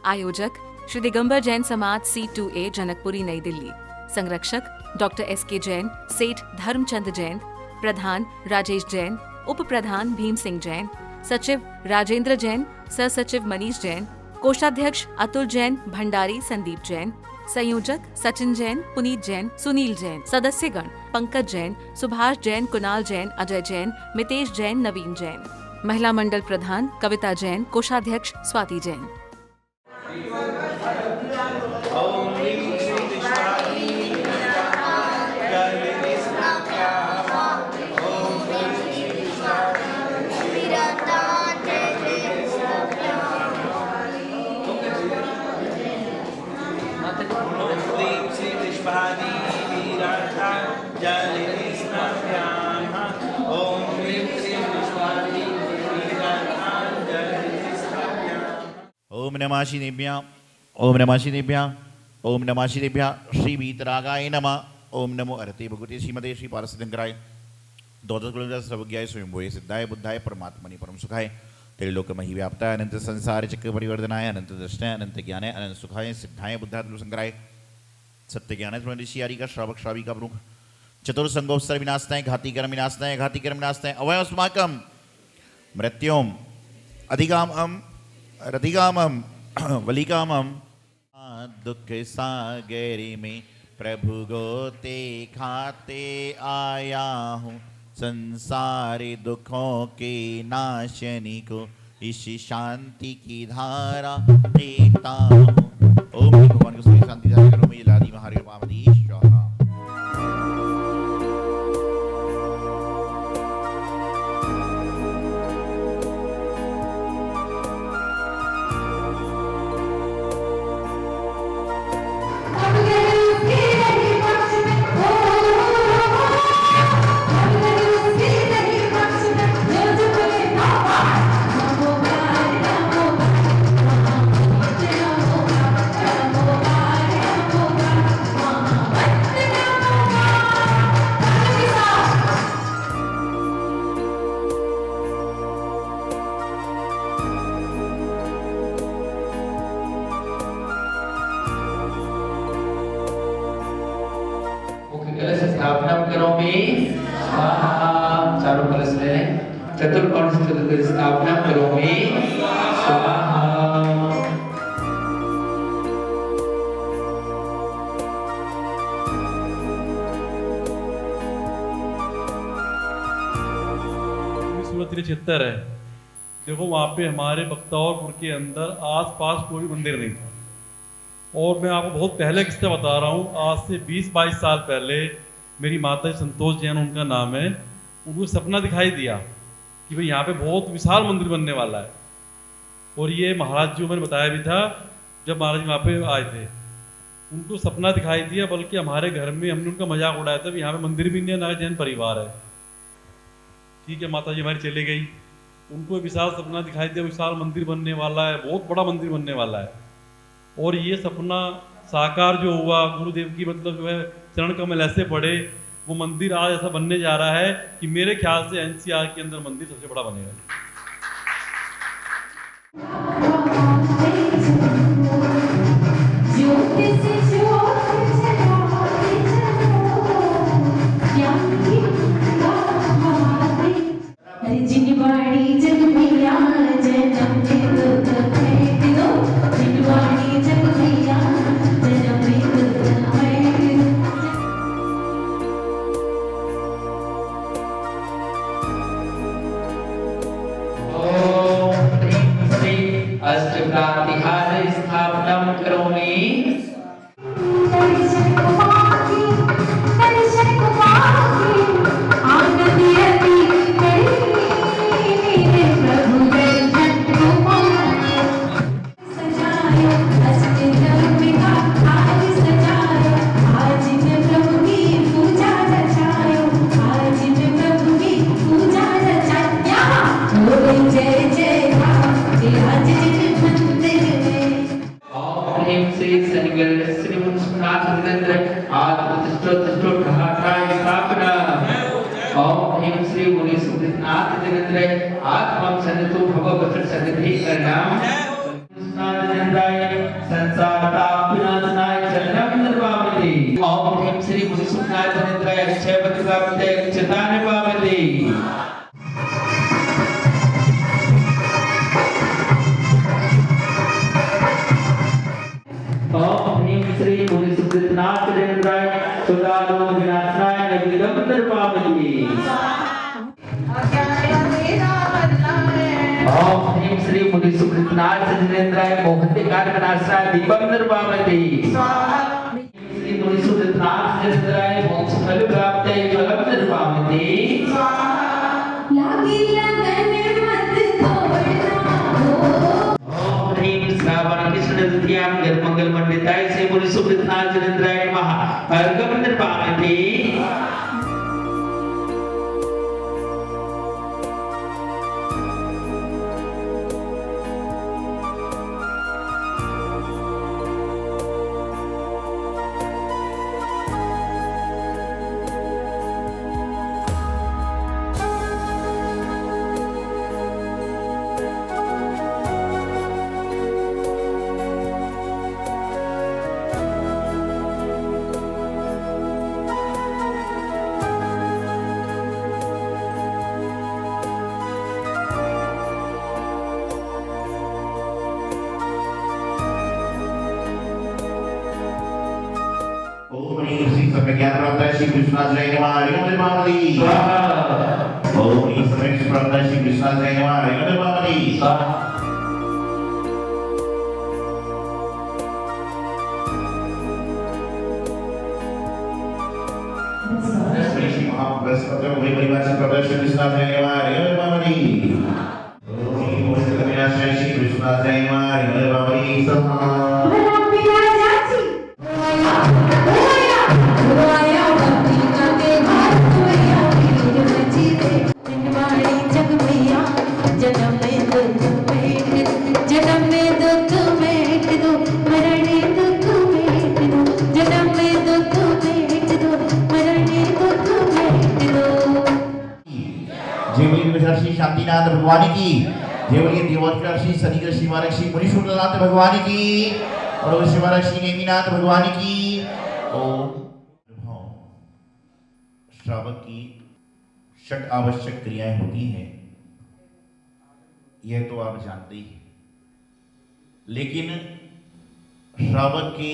आयोजक श्री दिगंबर जैन समाज C2A जनकपुरी नई दिल्ली। संरक्षक डॉक्टर SK जैन, सेठ धर्मचंद जैन, प्रधान राजेश जैन, उप प्रधान भीम सिंह जैन, सचिव राजेंद्र जैन, सह सचिव मनीष जैन, कोषाध्यक्ष अतुल जैन, भंडारी संदीप जैन, संयोजक सचिन जैन, पुनीत जैन, सुनील जैन, सदस्यगण पंकज जैन, सुभाष जैन, कुणाल जैन, अजय जैन, मितेश जैन, नवीन जैन। महिला मंडल प्रधान कविता जैन, कोषाध्यक्ष स्वाति जैन। ओम नमः शिवेभ्यः, ओम नमः शिवेभ्यः, ओम नमः शिवेभ्यः। श्री वीतरागाय नमः। ओम नमो अरते भगवते श्रीमते श्री पारसिद्धंकराय द्वादश सर्वज्ञाय स्वयंभूये सिद्धाय बुद्धाय परमात्मनि परम सुखाय त्रैलोक्यमहि व्याप्ताय अनंत संसार चक्र परिवर्तनाय अनंत दृष्टाय अनंत ज्ञानाय अनंत सुखाय सिद्धाय बुद्धाय तुलसंकराय सत्य ज्ञानाय स्मृति आदि का श्रावक श्राविका प्रमुख चतुर्संगोपसर विनाशनाय घाती कर्म विनाशनाय घाती कर्म विनाशनाय अवयस्माकं मृत्योम अधिगामम रतिगामम वलिकामम। दुख सागर में प्रभु गोते खाते आया हूँ, संसारी दुखों के नाशनी को इस शांति की धारा देता हूँ। ओम भगवान को सभी शांति धारा करो। मैं लादी महारी पावनी स्वाहा। चतुर्कोण से स्थापना करोमि स्वाहा। चित्तर है। देखो वहाँ पे हमारे बख्तावरपुर के अंदर आस-पास कोई मंदिर नहीं था और मैं आपको बहुत पहले किस्सा बता रहा हूँ। आज से 20-22 साल पहले मेरी माता संतोष जैन उनका नाम है, उनको सपना दिखाई दिया कि भाई यहाँ पे बहुत विशाल मंदिर बनने वाला है। और ये महाराज जी मैंने बताया भी था जब महाराज वहाँ पे आए थे, उनको सपना दिखाई दिया। बल्कि हमारे घर में हमने उनका मजाक उड़ाया था, यहाँ पे मंदिर भी नहीं है, ना जैन परिवार है। ठीक है, माता जी हमारी चली गई, उनको विशाल सपना दिखाई दिया, विशाल मंदिर बनने वाला है, बहुत बड़ा मंदिर बनने वाला है। और ये सपना साकार जो हुआ, गुरुदेव की मतलब जो है चरण कमल ऐसे पड़े, वो मंदिर आज ऐसा बनने जा रहा है कि मेरे ख्याल से NCR के अंदर मंदिर सबसे बड़ा बनेगा। कृष्णाय संसारताप विनाशनाय शरणं निर्वापति। ओम ह्रीं श्री मुनिसुखनाय धनेन्द्राय क्षयपतिकामिते चिताय निर्वापति। ओम ह्रीं श्री मुनिसुखनाय धनेन्द्राय सुदालो विनाशनाय नबिगम निर्वापति। ओम ह्रीं श्री मुनिसुखनाय धनेन्द्राय मोहंतिकार विनाशनाय दीपम निर्वापति। श्री मुनिसुखनाय धनेन्द्राय मोक्ष फल प्राप्तये फलम निर्वापति। लागी लगन मत तोड़ना। ओम ह्रीं श्रावण कृष्ण द्वितीयां गर्मंगल मंडिताय श्री मुनिसुखनाय धनेन्द्राय नमः फलम निर्वापति। ओम ह्रीं श्री सर्वज्ञान प्राप्ताय श्री कृष्णाय नमः हरिओम निर्वापति। स्वाहा। ओम ह्रीं सर्वज्ञान प्राप्ताय श्री कृष्णाय नमः हरिओम निर्वापति। स्वाहा। श्री महाबृहस्पति वही परिभाषा प्राप्ताय श्री कृष्णाय नमः हरिओम निर्वापति। ओम ह्रीं मोहित विनाशाय श्री कृष्णाय नमः हरिओम निर्वापति। स्वाहा। भला पिया जाची रोया भक्ति करते हाथ धोया वीर बची दे जिनवाड़ी जग मैया जन्म में दुख मेट दो मरने दुख मेट दो जन्म में दुख मेट दो मरने दुख मेट दो। जय बोलिए विशाल श्री शांतिनाथ भगवान की। जय बोलिए देवोत्तर श्री शनिग्रह श्री महाराज श्री मुनीश्वरनाथ भगवान की और श्री महाराज श्री नेमिनाथ भगवान की। ओम श्रावक की षट आवश्यक क्रियाएं होती हैं, यह तो आप जानते ही हैं। लेकिन श्रावक के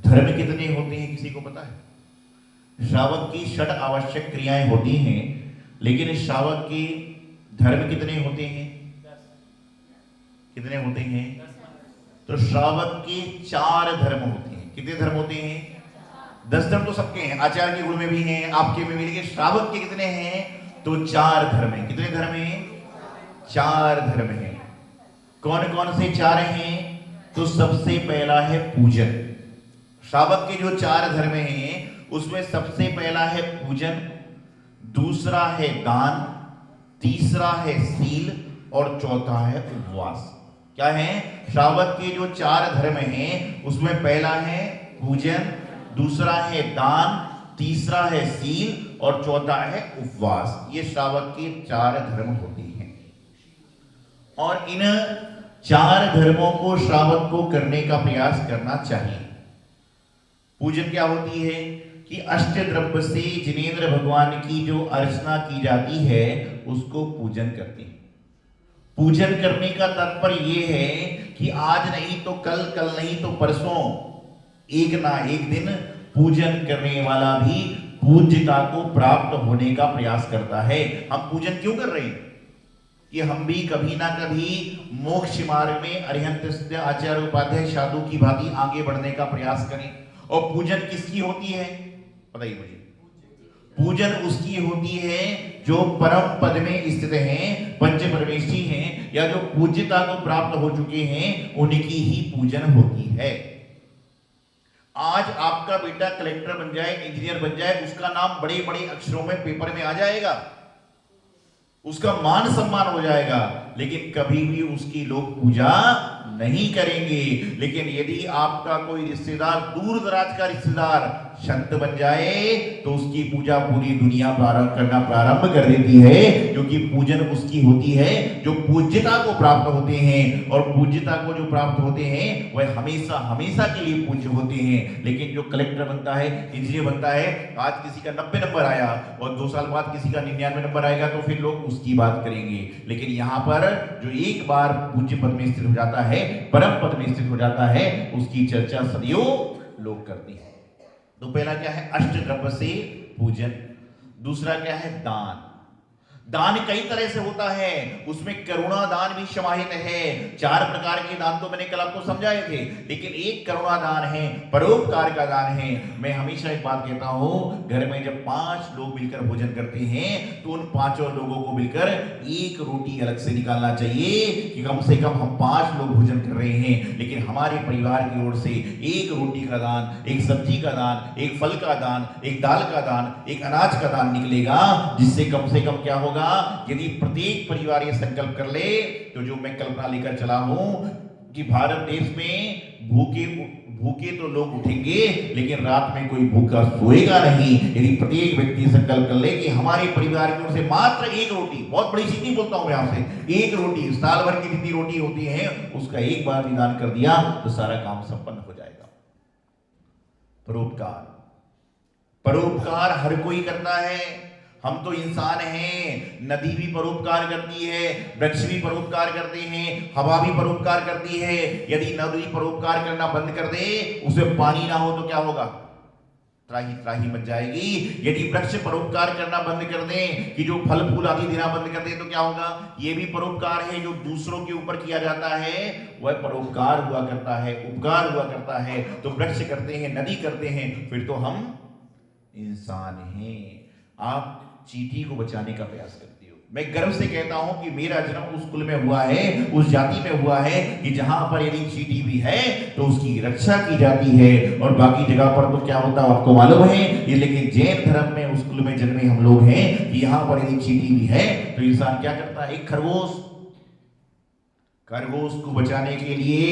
धर्म कितने होते हैं किसी को पता है? श्रावक की षट आवश्यक क्रियाएं होती हैं, लेकिन श्रावक के धर्म कितने होते हैं? कितने होते हैं? तो श्रावक के 4 धर्म होते हैं। कितने धर्म होते हैं? 10 धर्म तो सबके हैं, आचार्य के गुण में भी हैं, आपके में भी, लेकिन श्रावक के कितने हैं? तो 4 धर्म हैं। कितने धर्म हैं? 4 धर्म हैं। कौन कौन से 4 हैं? तो सबसे पहला है पूजन। श्रावक के जो 4 धर्म हैं उसमें सबसे पहला है पूजन, दूसरा है दान, तीसरा है सील और चौथा है उपवास। क्या है? श्रावक के जो 4 धर्म हैं उसमें पहला है पूजन, दूसरा है दान, तीसरा है सील और चौथा है उपवास। ये श्रावक के 4 धर्म होते हैं और इन 4 धर्मों को श्रावक को करने का प्रयास करना चाहिए। पूजन क्या होती है कि अष्टद्रव्य से जिनेंद्र भगवान की जो अर्चना की जाती है उसको पूजन करते हैं। पूजन करने का तात्पर्य ये है कि आज नहीं तो कल, कल नहीं तो परसों, एक ना एक दिन पूजन करने वाला भी पूज्यता को प्राप्त होने का प्रयास करता है। हम पूजन क्यों कर रहे हैं? कि हम भी कभी ना कभी मोक्ष मार्ग में अरिहंत आचार्य उपाध्याय साधु की भांति आगे बढ़ने का प्रयास करें। और पूजन किसकी होती है बताइए मुझे? पूजन उसकी होती है जो परम पद में स्थित हैं, पंच परमेष्ठी हैं, या जो पूज्यता को प्राप्त हो चुके हैं, उनकी ही पूजन होती है। आज आपका बेटा कलेक्टर बन जाए, इंजीनियर बन जाए, उसका नाम बड़े बड़े अक्षरों में पेपर में आ जाएगा, उसका मान सम्मान हो जाएगा, लेकिन कभी भी उसकी लोग पूजा नहीं करेंगे। लेकिन यदि आपका कोई रिश्तेदार, दूर दराज का रिश्तेदार संत बन जाए तो उसकी पूजा पूरी दुनिया करना प्रारंभ कर देती है, क्योंकि पूजन उसकी होती है जो पूज्यता को प्राप्त होते हैं, और पूज्यता को जो प्राप्त होते हैं वह हमेशा हमेशा के लिए पूज्य होते हैं। लेकिन जो कलेक्टर बनता है, इंजीनियर बनता है, आज किसी का 90 नंबर आया और 2 साल बाद किसी का 99 नंबर आएगा तो फिर लोग उसकी बात करेंगे। लेकिन यहाँ पर जो एक बार पूज्य पद में स्थित हो जाता है, परम पद में स्थित हो जाता है, उसकी चर्चा सदियों लोग करते हैं। तो पहला क्या है? अष्ट द्रव्य से पूजन। दूसरा क्या है? दान। दान कई तरह से होता है, उसमें करुणा दान भी समाहित है। 4 प्रकार के दान तो मैंने कल आपको समझाए थे, लेकिन एक करुणा दान है, परोपकार का दान है। मैं हमेशा एक बात कहता हूं, घर में जब 5 लोग मिलकर भोजन करते हैं तो उन 5 लोगों को मिलकर एक रोटी अलग से निकालना चाहिए कि कम से कम हम 5 लोग भोजन कर रहे हैं। लेकिन हमारे परिवार की ओर से एक रोटी का दान, एक सब्जी का दान, एक फल का दान, एक दाल का दान, एक अनाज का दान निकलेगा, जिससे कम से कम क्या होगा, यदि प्रत्येक परिवार ये संकल्प कर ले, तो जो मैं कल्पना लेकर चला हूं कि भारत देश में भूखे तो लोग उठेंगे, लेकिन रात में कोई भूखा सोएगा नहीं। यदि प्रत्येक व्यक्ति संकल्प कर ले कि हमारे परिवार की ओर से मात्र एक रोटी, बहुत बड़ी चीज नहीं बोलता हूं मैं आपसे, एक रोटी, साल भर की जितनी रोटी होती है उसका एक बार निदान कर दिया तो सारा काम संपन्न हो जाएगा। परोपकार, परोपकार हर कोई करता है। हम तो इंसान हैं, नदी भी परोपकार करती है, वृक्ष भी परोपकार करते हैं, हवा भी परोपकार करती है। यदि नदी परोपकार करना बंद कर दे, उसमें पानी ना हो तो क्या होगा? त्राही त्राही मच जाएगी। यदि वृक्ष परोपकार करना बंद कर दे, कि जो फल फूल आदि देना बंद कर दे, तो क्या होगा? ये भी परोपकार है, जो दूसरों के ऊपर किया जाता है वह परोपकार हुआ करता है, उपकार हुआ करता है। तो वृक्ष करते हैं, नदी करते हैं, फिर तो हम इंसान हैं। आप चींटी को बचाने का प्रयास करती हो। मैं गर्व से कहता हूं कि मेरा जन्म उस कुल में हुआ है, उस जाति में हुआ है कि जहां पर यदि चींटी भी है तो उसकी रक्षा की जाती है, और बाकी जगह पर तो क्या होता है आपको मालूम है। ये लेकिन जैन धर्म में उस कुल में जन्मे हम लोग हैं कि यहां पर यदि चींटी भी है तो इंसान क्या करता है? एक खरगोश को बचाने के लिए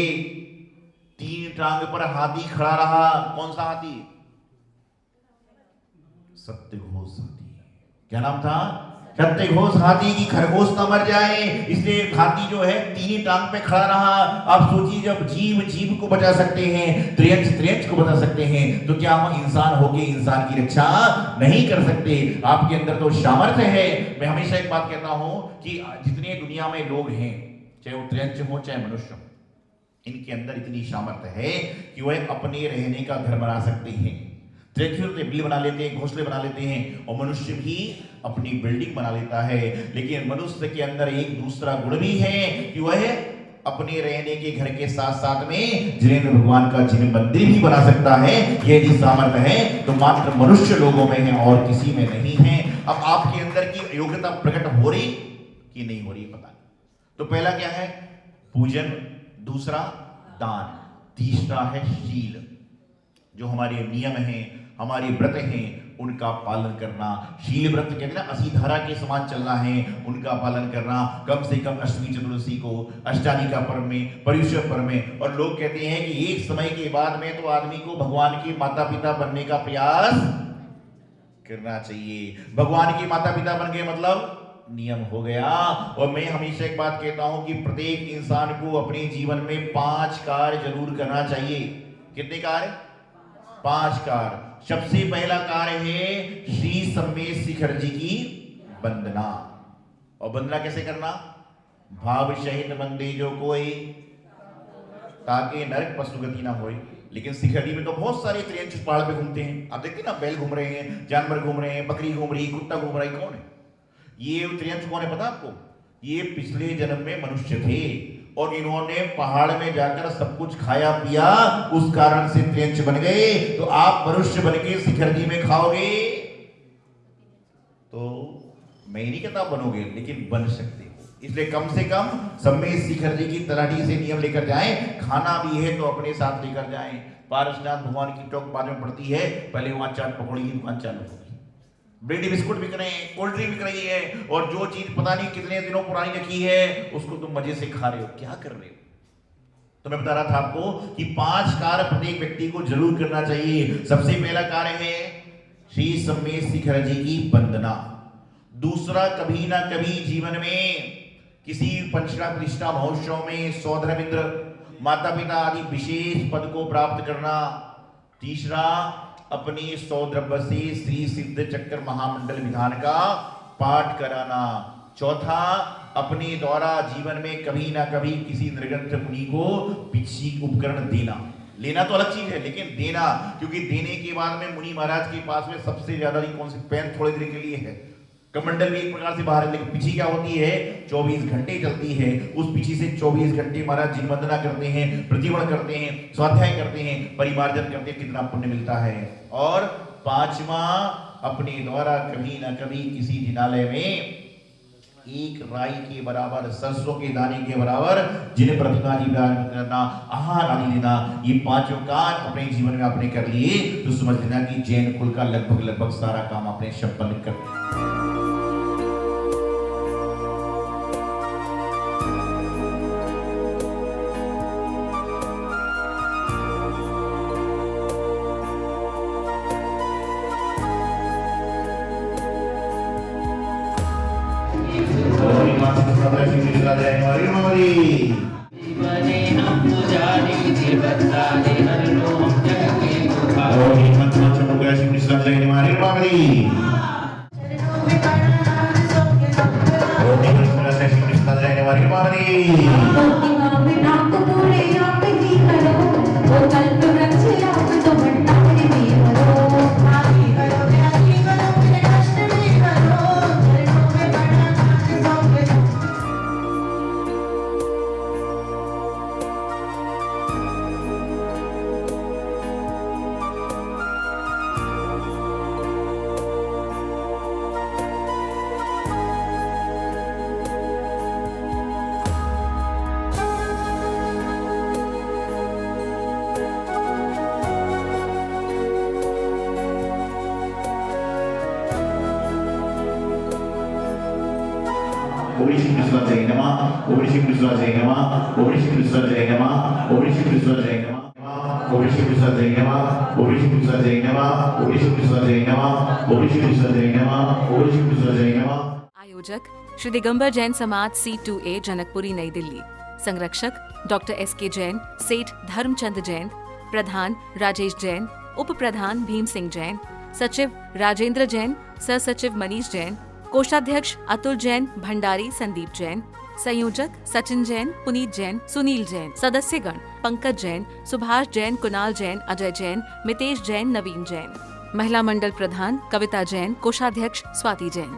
3 टांग पर हाथी खड़ा रहा। कौन सा हाथी? सत्यघोष हाथी। क्या नाम था? सत्यघोष हाथी, की खरगोश ना मर जाए, इसलिए हाथी जो है 3 टांग पे खड़ा रहा। आप सोचिए, जब जीव को बचा सकते हैं, त्रियंच को बचा सकते हैं, तो क्या हम इंसान होके इंसान की रक्षा नहीं कर सकते? आपके अंदर तो सामर्थ्य है। मैं हमेशा एक बात कहता हूं कि जितने दुनिया में लोग हैं, चाहे वो त्रियंच हो चाहे मनुष्य हो, इनके अंदर इतनी सामर्थ्य है कि वह अपने रहने का घर बना सकते हैं। बिल्डिंग बना लेते हैं, घोंसले बना लेते हैं, और मनुष्य भी अपनी बिल्डिंग बना लेता है। लेकिन मनुष्य के अंदर एक दूसरा गुण भी है कि वह अपने रहने के घर के साथ साथ में जिनेंद्र भगवान का जिन मंदिर भी बना सकता है। यदि सामर्थ्य है तो मात्र मनुष्य लोगों में है और किसी में नहीं है। अब आपके अंदर की योग्यता प्रकट हो रही कि नहीं हो रही पता नहीं। तो पहला क्या है? पूजन। दूसरा दान। तीसरा है शील। जो हमारे नियम हैं, हमारे व्रत हैं, उनका पालन करना। शील व्रत कहते हैं ना, असीधारा के समान चलना है, उनका पालन करना। कम से कम अष्टमी चतुर्दशी को, अष्टानिका पर्व में, पर्युषण पर्व में। और लोग कहते हैं कि एक समय के बाद में तो आदमी को भगवान के माता पिता बनने का प्रयास करना चाहिए। भगवान के माता पिता बन गए मतलब नियम हो गया। और मैं हमेशा एक बात कहता हूं कि प्रत्येक इंसान को अपने जीवन में 5 कार्य जरूर करना चाहिए। कितने कार्य? 5 कार्य। सबसे पहला कार्य है श्री सम्मेद शिखर जी की वंदना। और वंदना कैसे करना? भाव सहित वंदे जो कोई, ताकि नरक पशुगति ना होए। लेकिन शिखर जी में तो बहुत सारे त्रियंच पहाड़ पे घूमते हैं। आप देखते हैं ना, बैल घूम रहे हैं, जानवर घूम रहे हैं, बकरी घूम रही, कुत्ता घूम रहा है। कौन है ये त्रियंच? कौन है पता आपको? ये पिछले जन्म में मनुष्य थे और इन्होंने पहाड़ में जाकर सब कुछ खाया पिया, उस कारण से त्रियंच बन गए। तो आप मनुष्य बन के शिखर जी में खाओगे तो मैं नहीं कहता बनोगे, लेकिन बन सकते हो। इसलिए कम से कम सम्मेद शिखर जी की तलाटी से नियम लेकर जाएं। खाना भी है तो अपने साथ लेकर जाएं। पारसनाथ भगवान की टोक बाद में पड़ती है, पहले वहां चाट पकौड़ी की दुकान चालू होगी, ब्रेड बिस्कुट बिक रहे हैं, कोल्ड ड्रिंक बिक रही है, और जो चीज पता नहीं कितने दिनों पुरानी रखी है उसको तुम मजे से खा रहे हो। क्या कर रहे हो? तो मैं बता रहा था आपको कि 5 कार्य प्रत्येक व्यक्ति को जरूर करना चाहिए। सबसे पहला कार्य है श्री सम्मेद शिखर जी की वंदना। दूसरा, कभी ना कभी जीवन में किसी पंचला प्रतिष्ठा महोत्सव में सौधर्मिंद्र माता पिता आदि विशेष पद को प्राप्त करना। तीसरा, अपने सौद्रव्य से श्री सिद्ध चक्र महामंडल विधान का पाठ कराना। चौथा, अपने द्वारा जीवन में कभी ना कभी किसी निर्ग्रंथ मुनि को पिछी उपकरण देना। लेना तो अलग चीज है, लेकिन देना, क्योंकि देने के बाद में मुनि महाराज के पास में सबसे ज्यादा कौन सी पेन थोड़ी देर के लिए है। कमंडल भी एक प्रकार से बाहर है, लेकिन पिछी क्या होती है 24 घंटे चलती है। उस पिछी से 24 घंटे महाराज जी वंदना करते हैं, प्रतिवण करते हैं, स्वाध्याय करते हैं, परिमार्जन करते हैं, कितना पुण्य मिलता है। और पांचवा, अपने द्वारा कभी ना कभी किसी जिनालय में एक राई के बराबर, सरसों के दाने के बराबर जिन्हें प्रतिमा जी करना, आहार आदि देना, ये पांचों कार्य अपने जीवन में आपने कर लिए तो समझ लेना कि जैन कुल का लगभग सारा काम आपने संपन्न कर लिया। जीवने हम पुजारी देवतारे हर लो हम जग के दुखारे। चरणों में नाक तोड़े आप ही करो, वो कल्प वृक्ष आप तो भंडारी भी करो। आदि करो व्याधि करो मेरे कष्ट भी करो, चरणों में बड़ा नाथ सौंपे दो। ओम श्री कृष्ण जय नमः, ओम श्री कृष्ण जय नमः, ओम श्री कृष्ण जय नमः, ओम श्री कृष्ण जय नमः, ओम श्री कृष्ण जय नमः, ओम श्री कृष्ण जय नमः, ओम श्री कृष्ण जय नमः, ओम श्री कृष्ण जय नमः, ओम श्री कृष्ण जय नमः। आयोजक श्री दिगंबर जैन समाज C2A जनकपुरी नई दिल्ली। संरक्षक डॉक्टर SK जैन, सेठ धर्मचंद जैन, प्रधान राजेश जैन, उप प्रधान भीम सिंह जैन, सचिव राजेंद्र जैन, सह सचिव मनीष जैन, कोषाध्यक्ष अतुल जैन, भंडारी संदीप जैन, संयोजक सचिन जैन, पुनीत जैन, सुनील जैन, सदस्यगण पंकज जैन, सुभाष जैन, कुणाल जैन, अजय जैन, मितेश जैन, नवीन जैन, महिला मंडल प्रधान कविता जैन, कोषाध्यक्ष स्वाति जैन।